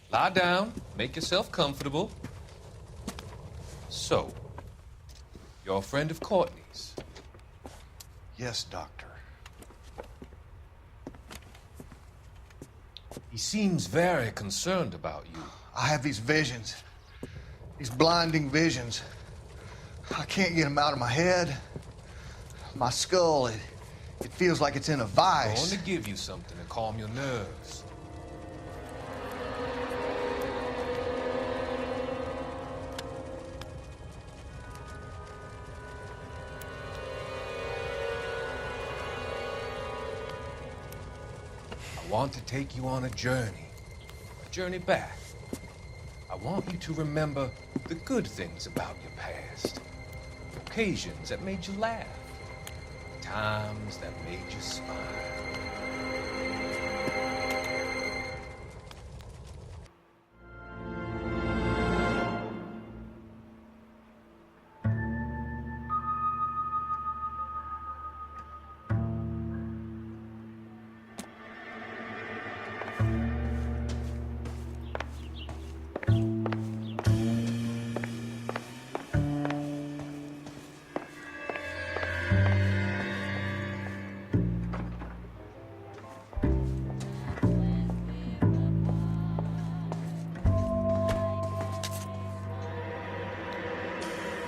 Lie down, make yourself comfortable. So, you're a friend of Courtney's? Yes, Doctor. He seems very concerned about you. I have these visions. These blinding visions. I can't get them out of my head. My skull, it feels like it's in a I'm vice. going to give you something to calm your nerves. I want to take you on a journey back. I want you to remember the good things about your past, occasions that made you laugh, times that made you smile.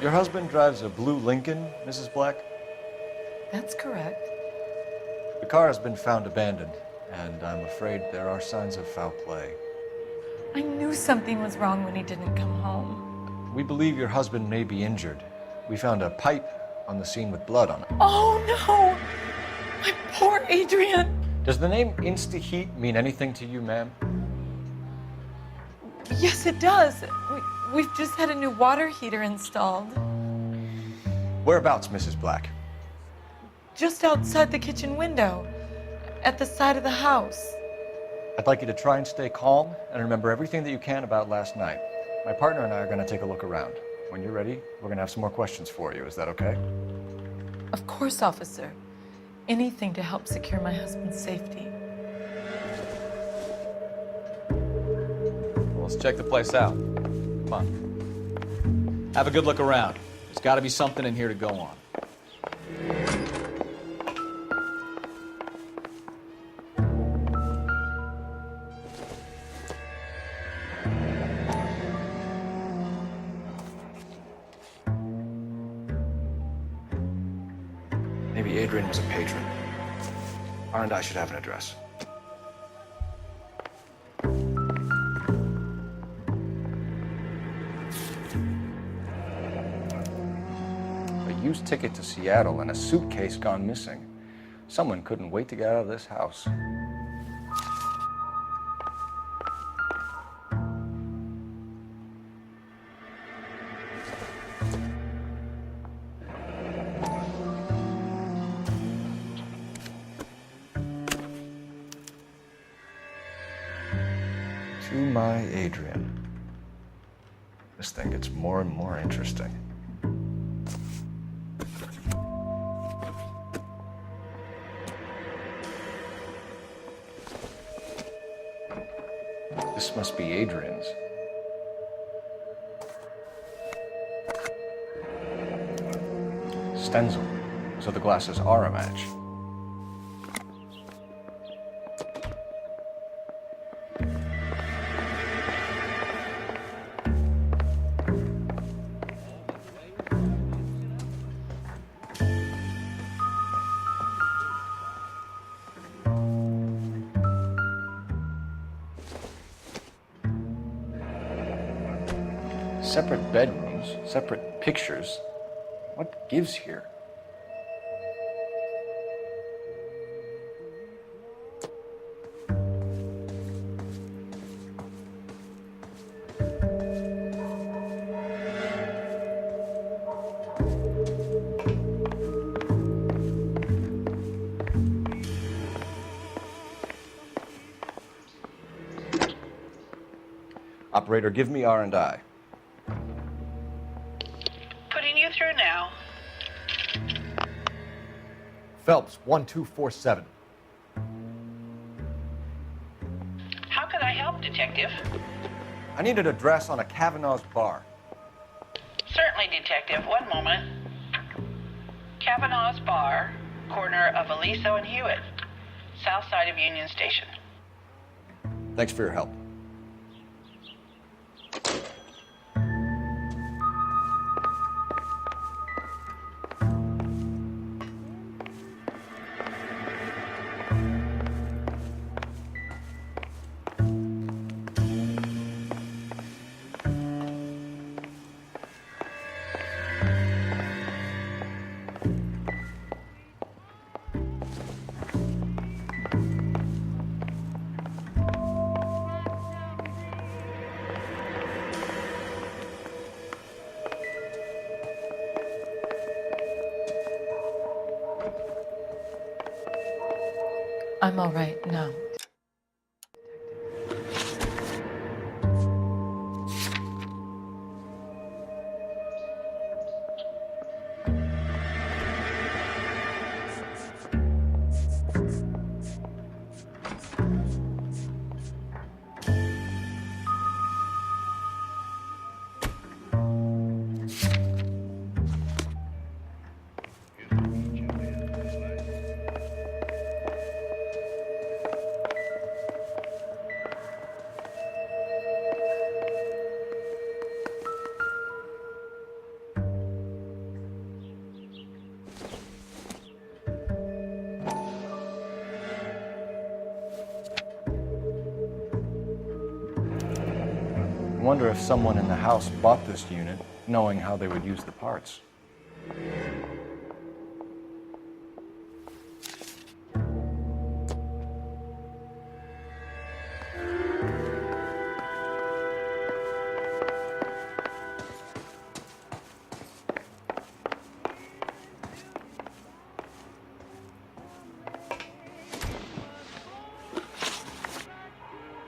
Your husband drives a blue Lincoln, Mrs. Black? That's correct. The car has been found abandoned, and I'm afraid there are signs of foul play. I knew something was wrong when he didn't come home. We believe your husband may be injured. We found a pipe on the scene with blood on it. Oh, no! My poor Adrian! Does the name Insta-Heat mean anything to you, ma'am? Yes, it does. We've just had a new water heater installed. Whereabouts, Mrs. Black? Just outside the kitchen window, at the side of the house. I'd like you to try and stay calm and remember everything that you can about last night. My partner and I are going to take a look around. When you're ready, we're going to have some more questions for you. Is that okay? Of course, officer. Anything to help secure my husband's safety. Well, let's check the place out. Come on. Have a good look around. There's got to be something in here to go on. Maybe Adrian was a patron. R&I should have an address. A used ticket to Seattle and a suitcase gone missing. Someone couldn't wait to get out of this house. To my Adrian. This thing gets more and more interesting. This must be Adrian's. Stencil, so the glasses are a match. Separate bedrooms, separate pictures. What gives here? Operator, give me R&I. Putting you through now. Phelps, 1247. How can I help, Detective? I need an address on a Kavanaugh's bar. Certainly, Detective. One moment. Kavanaugh's Bar, corner of Aliso and Hewitt, south side of Union Station. Thanks for your help. I'm all right now. I wonder if someone in the house bought this unit, knowing how they would use the parts.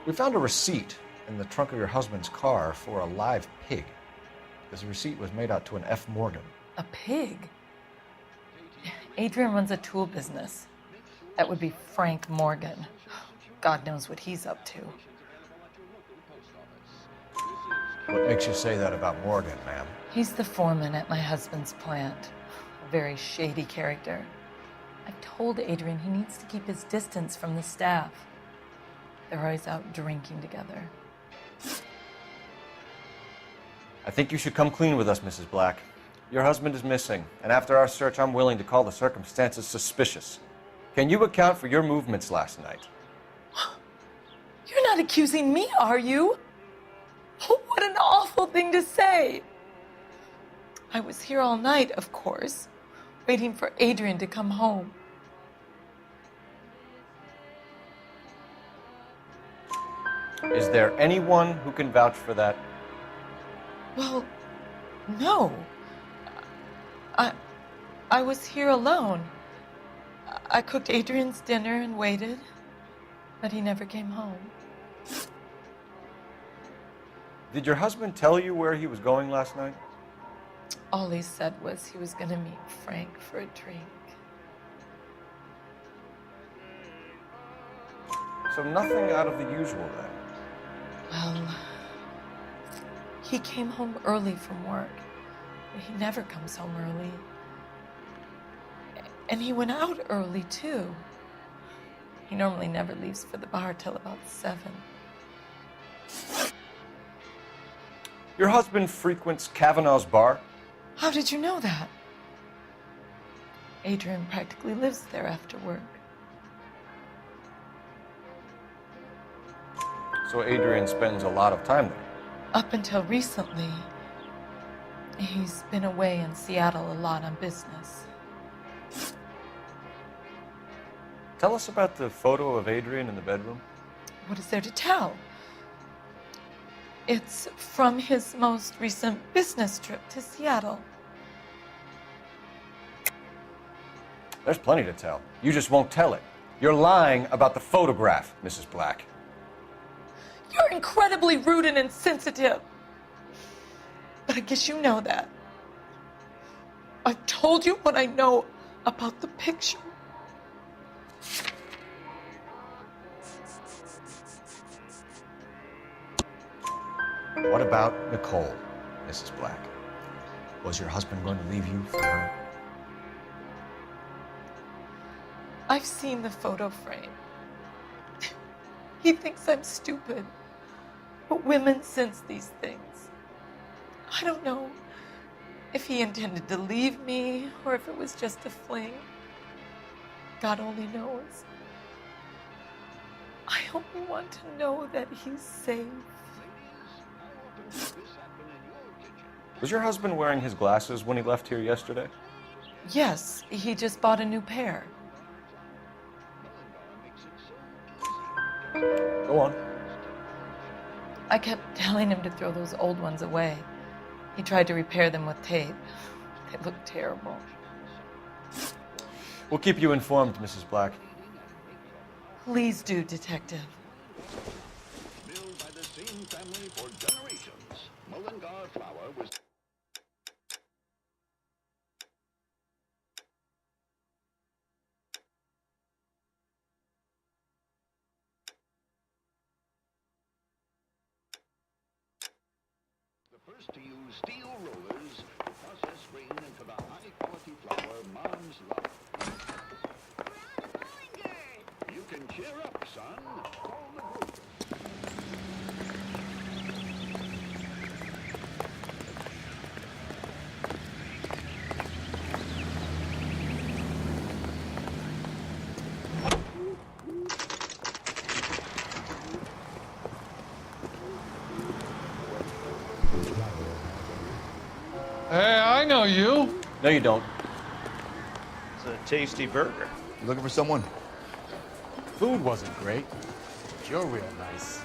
We found a receipt in the trunk of your husband's car for a live pig. This receipt was made out to an F. Morgan. A pig? Adrian runs a tool business. That would be Frank Morgan. God knows what he's up to. What makes you say that about Morgan, ma'am? He's the foreman at my husband's plant. A very shady character. I've told Adrian he needs to keep his distance from the staff. They're always out drinking together. I think you should come clean with us, Mrs. Black. Your husband is missing, and after our search, I'm willing to call the circumstances suspicious. Can you account for your movements last night? You're not accusing me, are you? What an awful thing to say. I was here all night, of course, waiting for Adrian to come home. Is there anyone who can vouch for that? Well, no. I was here alone. I cooked Adrian's dinner and waited, but he never came home. Did your husband tell you where he was going last night? All he said was he was going to meet Frank for a drink. So nothing out of the usual then? Well, he came home early from work. He never comes home early. And he went out early, too. He normally never leaves for the bar till about 7. Your husband frequents Kavanaugh's bar? How did you know that? Adrian practically lives there after work. So Adrian spends a lot of time there? Up until recently, he's been away in Seattle a lot on business. Tell us about the photo of Adrian in the bedroom. What is there to tell? It's from his most recent business trip to Seattle. There's plenty to tell. You just won't tell it. You're lying about the photograph, Mrs. Black. You're incredibly rude and insensitive. But I guess you know that. I've told you what I know about the picture. What about Nicole, Mrs. Black? Was your husband going to leave you for her? I've seen the photo frame. He thinks I'm stupid. But women sense these things. I don't know if he intended to leave me or if it was just a fling. God only knows. I only want to know that he's safe. Was your husband wearing his glasses when he left here yesterday? Yes, he just bought a new pair. Go on. I kept telling him to throw those old ones away. He tried to repair them with tape. They look terrible. We'll keep you informed, Mrs. Black. Please do, Detective. Built by the same family for generations, Mullingar flour was... the first to use steel rollers to process grain into the high-quality flour moms love. You can cheer up, son. Call the group. Hey, I know you. No, you don't. It's a tasty burger. You looking for someone? Food wasn't great, but you're real nice.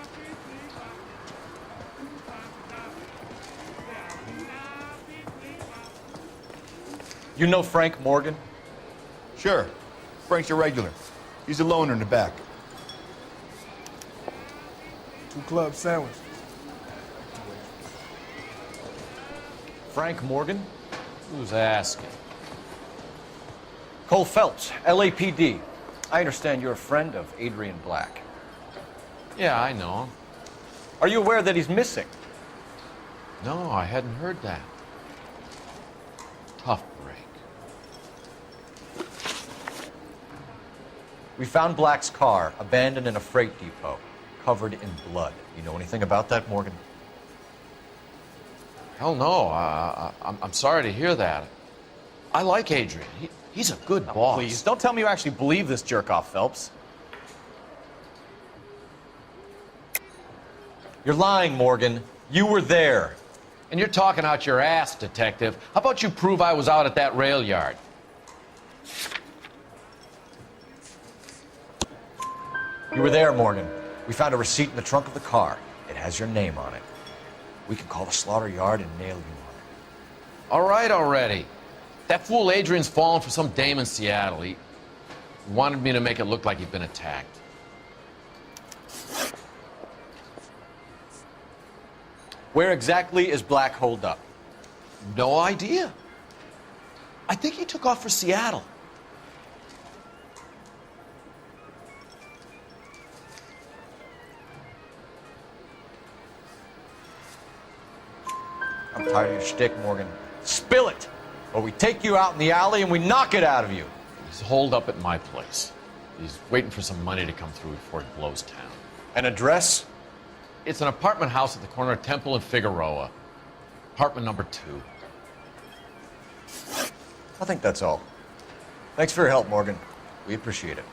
You know Frank Morgan? Sure. Frank's your regular. He's a loner in the back. 2 club sandwiches. Frank Morgan? Who's asking? Cole Phelps, LAPD. I understand you're a friend of Adrian Black. Yeah, I know him. Are you aware that he's missing? No, I hadn't heard that. Tough break. We found Black's car abandoned in a freight depot, covered in blood. You know anything about that, Morgan? Hell no. I'm sorry to hear that. I like Adrian. He's a good boss. Please, don't tell me you actually believe this jerk-off, Phelps. You're lying, Morgan. You were there. And you're talking out your ass, detective. How about you prove I was out at that rail yard? You were there, Morgan. We found a receipt in the trunk of the car. It has your name on it. We can call the slaughter yard and nail you on it. All right already. That fool Adrian's fallen for some dame in Seattle. He wanted me to make it look like he'd been attacked. Where exactly is Black holed up? No idea. I think he took off for Seattle. I'm tired of your shtick, Morgan. Spill it, or we take you out in the alley and we knock it out of you. He's holed up at my place. He's waiting for some money to come through before he blows town. An address? It's an apartment house at the corner of Temple and Figueroa. Apartment number 2. I think that's all. Thanks for your help, Morgan. We appreciate it.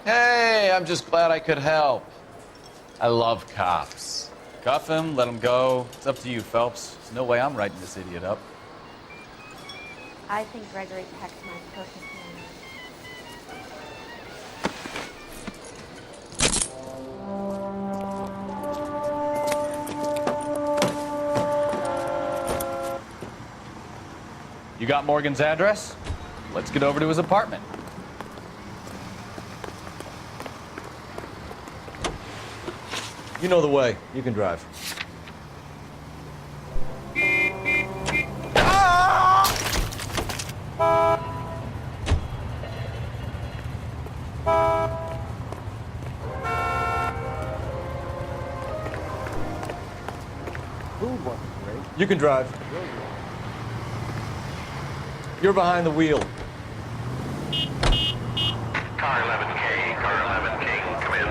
Hey, I'm just glad I could help. I love cops. Cuff him, let him go. It's up to you, Phelps. There's no way I'm writing this idiot up. I think Gregory Peck's my perfect man. You got Morgan's address? Let's get over to his apartment. You know the way. You can drive. You can drive. You're behind the wheel. Car 11K, car 11K, come in.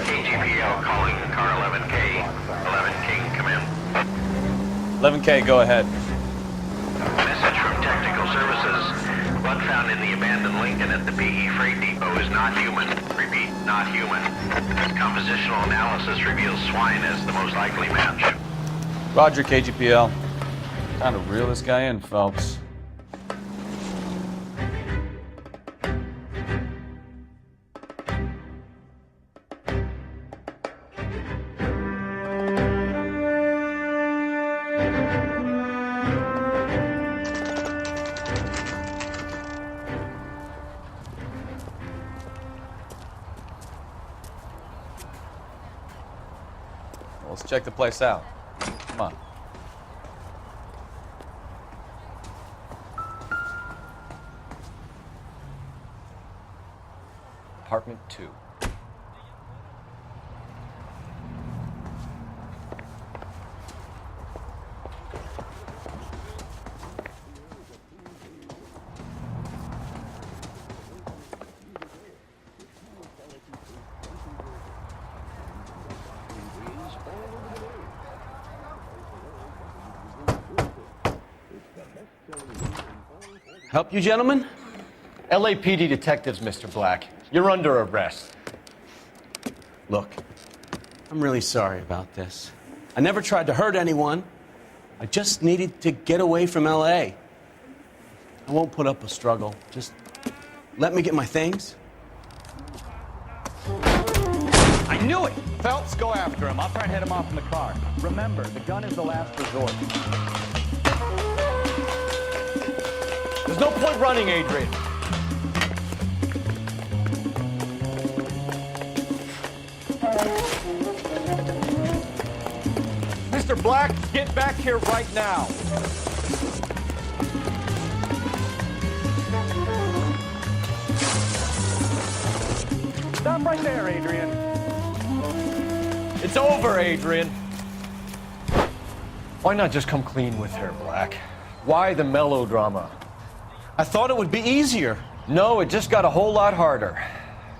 KGPL calling car 11K, 11K, come in. 11K, go ahead. Message from Technical Services. Blood found in the abandoned Lincoln at the PE Freight Depot is not human. Repeat, not human. Compositional analysis reveals swine as the most likely match. Roger, KGPL. Time to reel this guy in, Phelps. Let's check the place out. Come on. Apartment 2. Help you, gentlemen? LAPD detectives, Mr. Black. You're under arrest. Look, I'm really sorry about this. I never tried to hurt anyone. I just needed to get away from LA. I won't put up a struggle. Just let me get my things. I knew it! Phelps, go after him. I'll try and head him off in the car. Remember, the gun is the last resort. There's no point running, Adrian. Mr. Black, get back here right now. Stop right there, Adrian. It's over, Adrian. Why not just come clean with her, Black? Why the melodrama? I thought it would be easier. No, it just got a whole lot harder.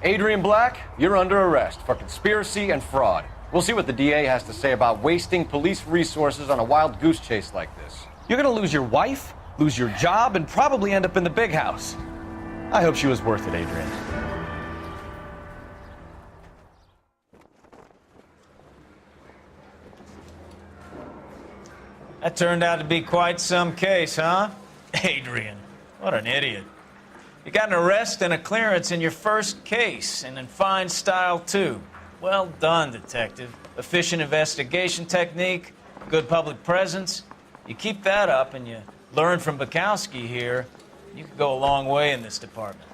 Adrian Black, you're under arrest for conspiracy and fraud. We'll see what the DA has to say about wasting police resources on a wild goose chase like this. You're gonna lose your wife, lose your job, and probably end up in the big house. I hope she was worth it, Adrian. That turned out to be quite some case, huh? Adrian, what an idiot. You got an arrest and a clearance in your first case, and in fine style, too. Well done, detective. Efficient investigation technique, good public presence. You keep that up and you learn from Bukowski here, you can go a long way in this department.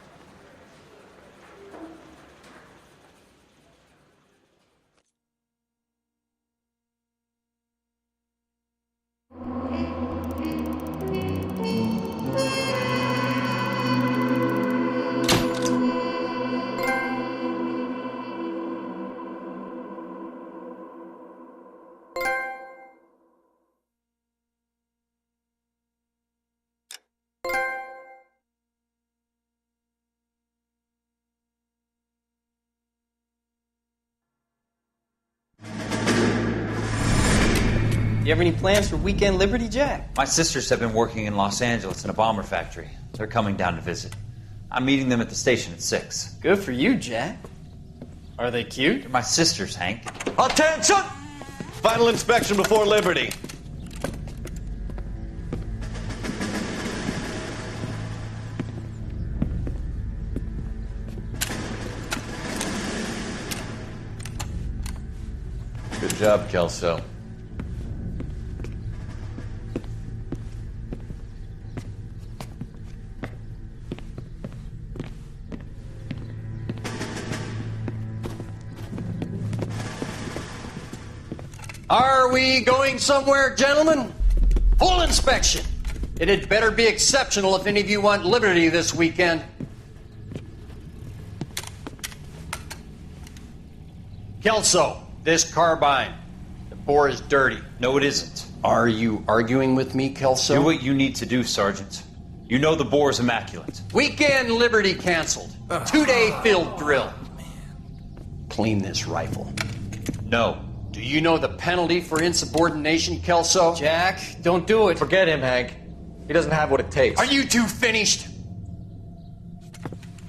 You have any plans for weekend Liberty, Jack? My sisters have been working in Los Angeles in a bomber factory. They're coming down to visit. I'm meeting them at the station at 6. Good for you, Jack. Are they cute? They're my sisters, Hank. Attention! Final inspection before Liberty. Good job, Kelso. Are we going somewhere, gentlemen? Full inspection. It had better be exceptional if any of you want liberty this weekend. Kelso, This carbine. The bore is dirty. No, it isn't. Are you arguing with me, Kelso? Do what you need to do, Sergeant. You know the bore is immaculate. Weekend Liberty canceled. 2-day field drill. Clean this rifle. No. Do you know the penalty for insubordination, Kelso? Jack, don't do it. Forget him, Hank. He doesn't have what it takes. Are you two finished?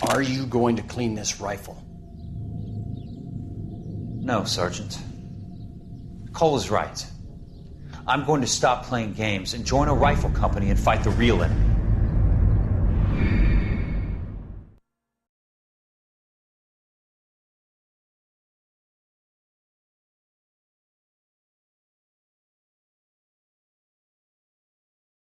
Are you going to clean this rifle? No, Sergeant. Cole is right. I'm going to stop playing games and join a rifle company and fight the real enemy.